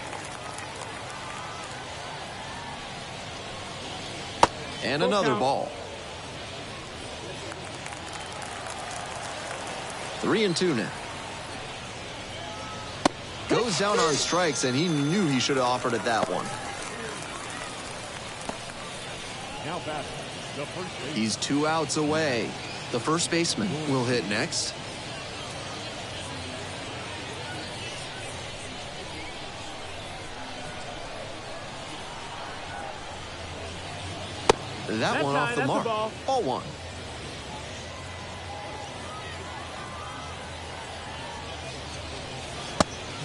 And another ball. 3-2 now. Goes down on strikes, and he knew he should have offered it that one. Now batting, the first baseman. He's 2 outs away. The first baseman will hit next. That one off the mark. Ball 1.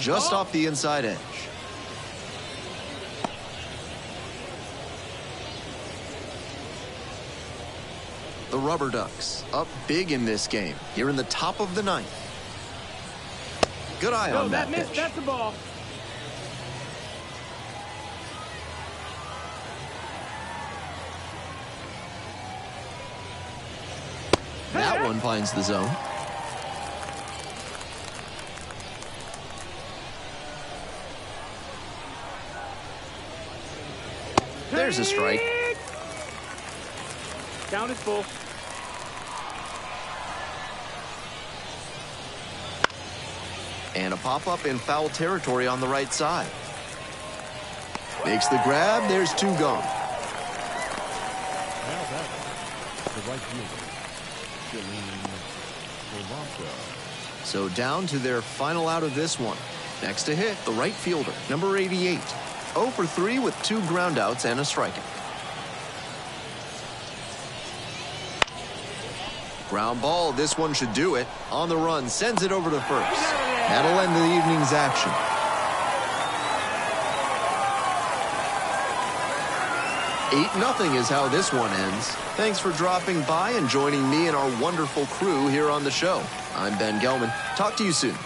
Just off the inside edge. The RubberDucks up big in this game here in the top of the 9th. Good eye on that pitch. That's the ball. That one finds the zone. There's a strike. Count is full. And a pop-up in foul territory on the right side. Makes the grab. There's two gone. Now that the right fielder, Toronto. So down to their final out of this one. Next to hit, the right fielder, number 88. 0 for 3 with 2 groundouts and a strikeout. Ground ball, this one should do it. On the run, sends it over to first. That'll end the evening's action. 8-0 is how this one ends. Thanks for dropping by and joining me and our wonderful crew here on the show. I'm Ben Gelman. Talk to you soon.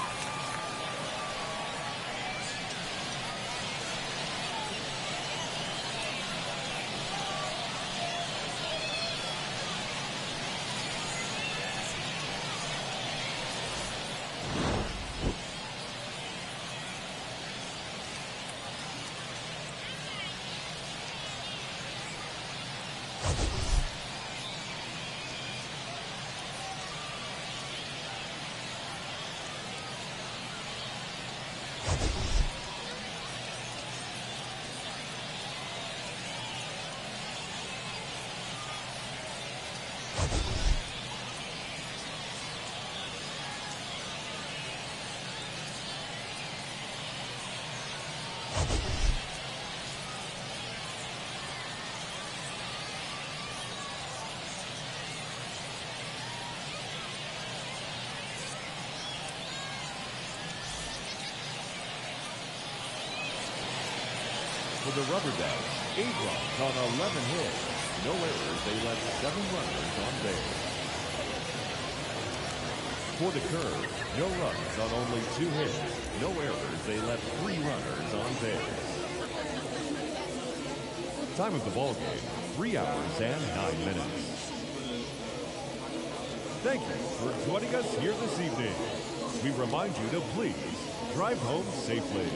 For the RubberDucks, 8 runs on 11 hits. No errors. They left 7 runners on base. For the Curve, no runs on only 2 hits. No errors. They left 3 runners on base. Time of the ball game, 3 hours and 9 minutes. Thank you for joining us here this evening. We remind you to please drive home safely.